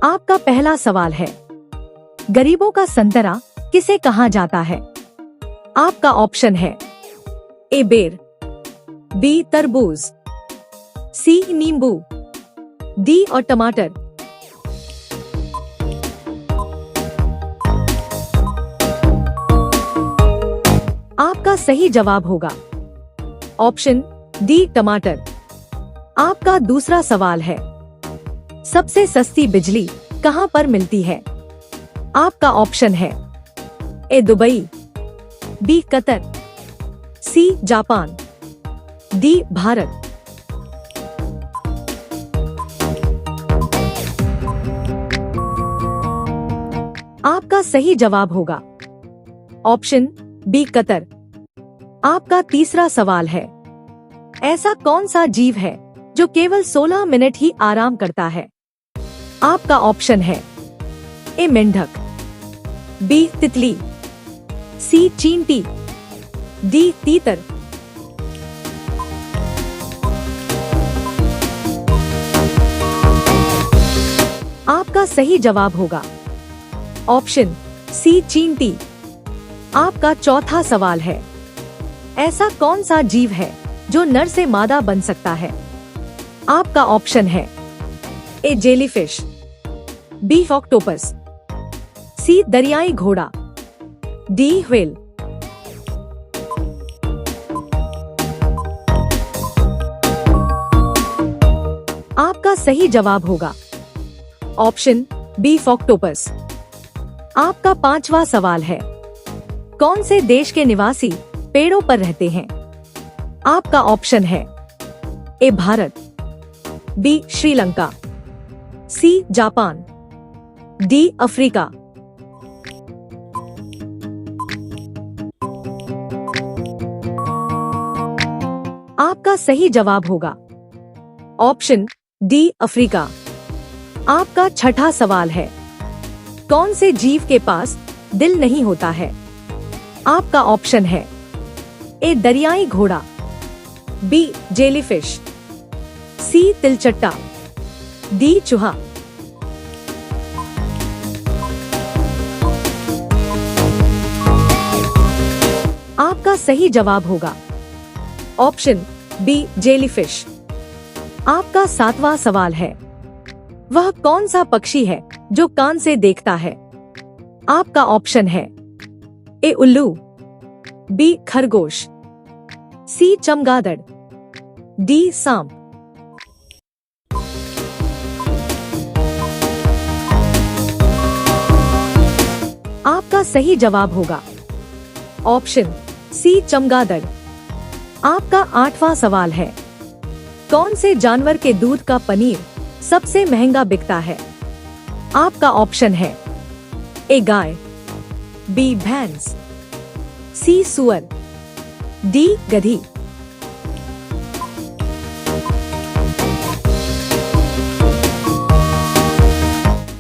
आपका पहला सवाल है, गरीबों का संतरा किसे कहा जाता है? आपका ऑप्शन है ए बेर, बी तरबूज, सी नींबू, डी और टमाटर। आपका सही जवाब होगा ऑप्शन डी टमाटर। आपका दूसरा सवाल है, सबसे सस्ती बिजली कहां पर मिलती है? आपका ऑप्शन है A Dubai, B Qatar, C Japan, D Bharat. आपका सही जवाब होगा ऑप्शन बी कतर। आपका तीसरा सवाल है, ऐसा कौन सा जीव है जो केवल 16 मिनट ही आराम करता है? आपका ऑप्शन है ए मेंढक, बी तितली, सी चींटी, डी तीतर। आपका सही जवाब होगा ऑप्शन सी चींटी। आपका चौथा सवाल है, ऐसा कौन सा जीव है जो नर से मादा बन सकता है? आपका ऑप्शन है ए जेलीफिश, बी ऑक्टोपस, सी दरियाई घोड़ा, डी व्हेल। आपका सही जवाब होगा ऑप्शन बी ऑक्टोपस। आपका पांचवा सवाल है, कौन से देश के निवासी पेड़ों पर रहते हैं? आपका ऑप्शन है A Bharat, B Sri Lanka, C Japan, D Africa. आपका सही जवाब होगा ऑप्शन डी अफ्रीका। आपका छठा सवाल है, कौन से जीव के पास दिल नहीं होता है? आपका ऑप्शन है ए दरियाई घोड़ा, बी जेलीफिश, सी तिलचट्टा, डी चूहा। आपका सही जवाब होगा ऑप्शन बी जेलीफिश। आपका सातवां सवाल है, वह कौन सा पक्षी है जो कान से देखता है? आपका ऑप्शन है ए उल्लू, बी खरगोश, सी चमगादड़, डी सांप। आपका सही जवाब होगा ऑप्शन सी चमगादड़। आपका आठवां सवाल है, कौन से जानवर के दूध का पनीर सबसे महंगा बिकता है? आपका ऑप्शन है ए गाय, बी भैंस, सी सुअर, डी गधी।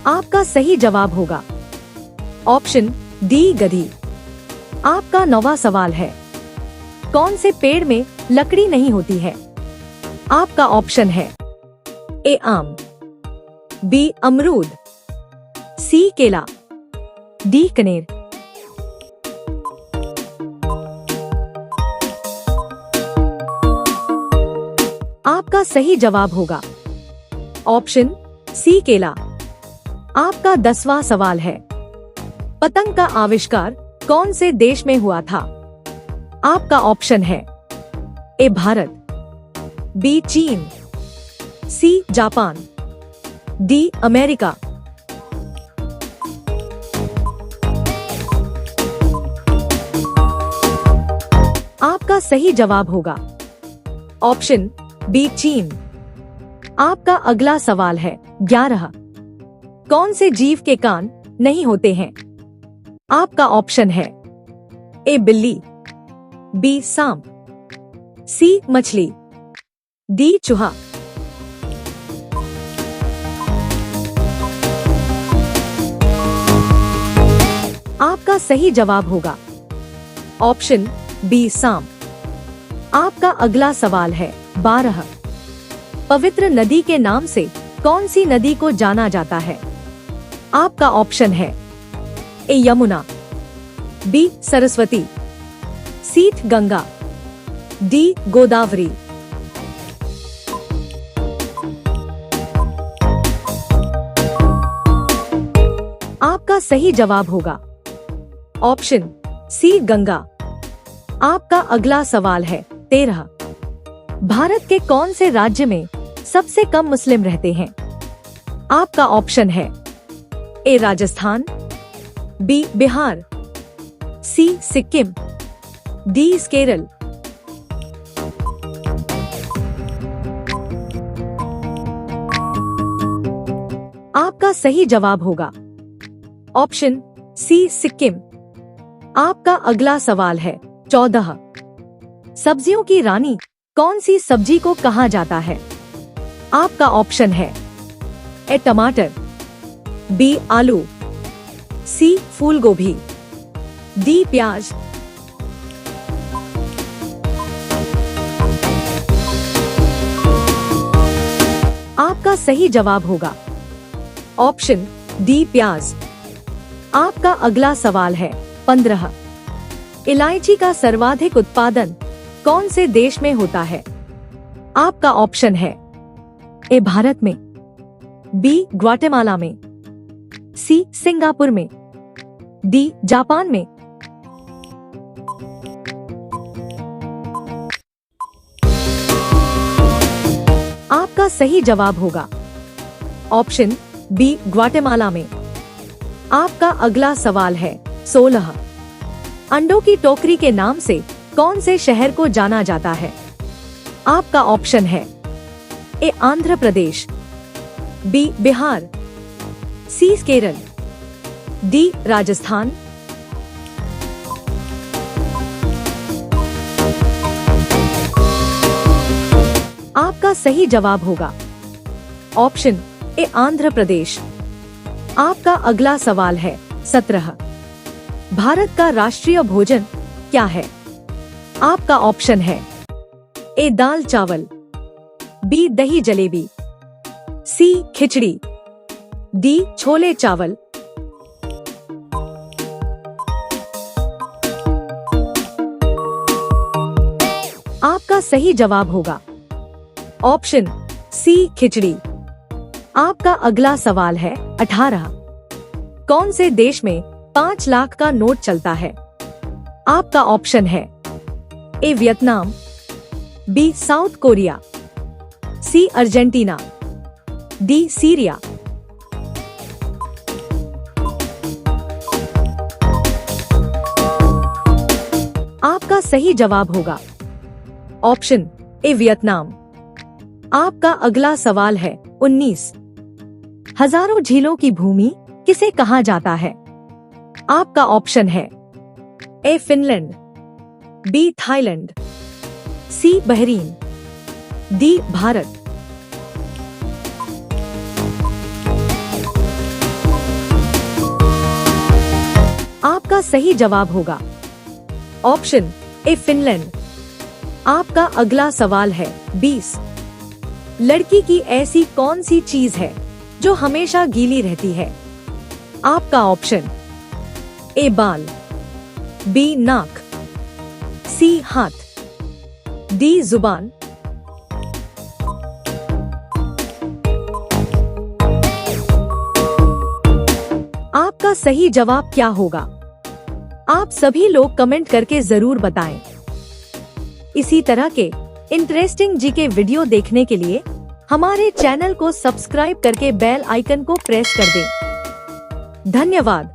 आपका सही जवाब होगा ऑप्शन डी गधी। आपका नौवां सवाल है, कौन से पेड़ में लकड़ी नहीं होती है? आपका ऑप्शन है ए आम, बी अमरूद, सी केला, डी कनेर। आपका सही जवाब होगा ऑप्शन सी केला। आपका 10वां सवाल है, पतंग का आविष्कार कौन से देश में हुआ था? आपका ऑप्शन है ए भारत, बी चीन, सी जापान, डी अमेरिका। आपका सही जवाब होगा ऑप्शन बी चीन। आपका अगला सवाल है 11, कौन से जीव के कान नहीं होते हैं? आपका ऑप्शन है ए बिल्ली, बी सांप, सी मछली, डी चूहा। आपका सही जवाब होगा ऑप्शन बी सांप। आपका अगला सवाल है 12, पवित्र नदी के नाम से कौन सी नदी को जाना जाता है? आपका ऑप्शन है ए यमुना, बी सरस्वती, सी गंगा, डी गोदावरी। आपका सही जवाब होगा ऑप्शन सी गंगा। आपका अगला सवाल है 13। भारत के कौन से राज्य में सबसे कम मुस्लिम रहते हैं? आपका ऑप्शन है ए राजस्थान, बी बिहार, सी सिक्किम, डी केरल। आपका सही जवाब होगा ऑप्शन सी सिक्किम। आपका अगला सवाल है 14। सब्जियों की रानी कौन सी सब्जी को कहा जाता है? आपका ऑप्शन है ए टमाटर, बी आलू, सी फूल गोभी, डी प्याज। आपका सही जवाब होगा ऑप्शन डी प्याज। आपका अगला सवाल है 15। इलायची का सर्वाधिक उत्पादन कौन से देश में होता है? आपका ऑप्शन है ए भारत में, बी ग्वाटेमाला में, सी सिंगापुर में, डी जापान में। आपका सही जवाब होगा ऑप्शन बी ग्वाटेमाला में। आपका अगला सवाल है 16। अंडों की टोकरी के नाम से कौन से शहर को जाना जाता है? आपका ऑप्शन है ए आंध्र प्रदेश, बी बिहार, सी केरल, डी राजस्थान। आपका सही जवाब होगा ऑप्शन ए आंध्र प्रदेश। आपका अगला सवाल है 17। भारत का राष्ट्रीय भोजन क्या है? आपका ऑप्शन है ए दाल चावल, बी दही जलेबी, सी खिचड़ी, डी छोले चावल। आपका सही जवाब होगा ऑप्शन सी खिचड़ी। आपका अगला सवाल है 18। कौन से देश में 5 लाख का नोट चलता है? आपका ऑप्शन है A Vietnam, B South Korea, C Argentina, D Syria. आपका सही जवाब होगा ऑप्शन ए वियतनाम। आपका अगला सवाल है 19। हजारों झीलों की भूमि किसे कहा जाता है? आपका ऑप्शन है ए फिनलैंड, बी थाईलैंड, सी बहरीन, डी भारत। आपका सही जवाब होगा ऑप्शन ए फिनलैंड। आपका अगला सवाल है 20। लड़की की ऐसी कौन सी चीज है जो हमेशा गीली रहती है? आपका ऑप्शन ए बाल, बी नाक, सी हाथ, डी जुबान। आपका सही जवाब क्या होगा? आप सभी लोग कमेंट करके जरूर बताएं। इसी तरह के इंटरेस्टिंग जीके वीडियो देखने के लिए हमारे चैनल को सब्सक्राइब करके बेल आइकन को प्रेस कर दें। धन्यवाद।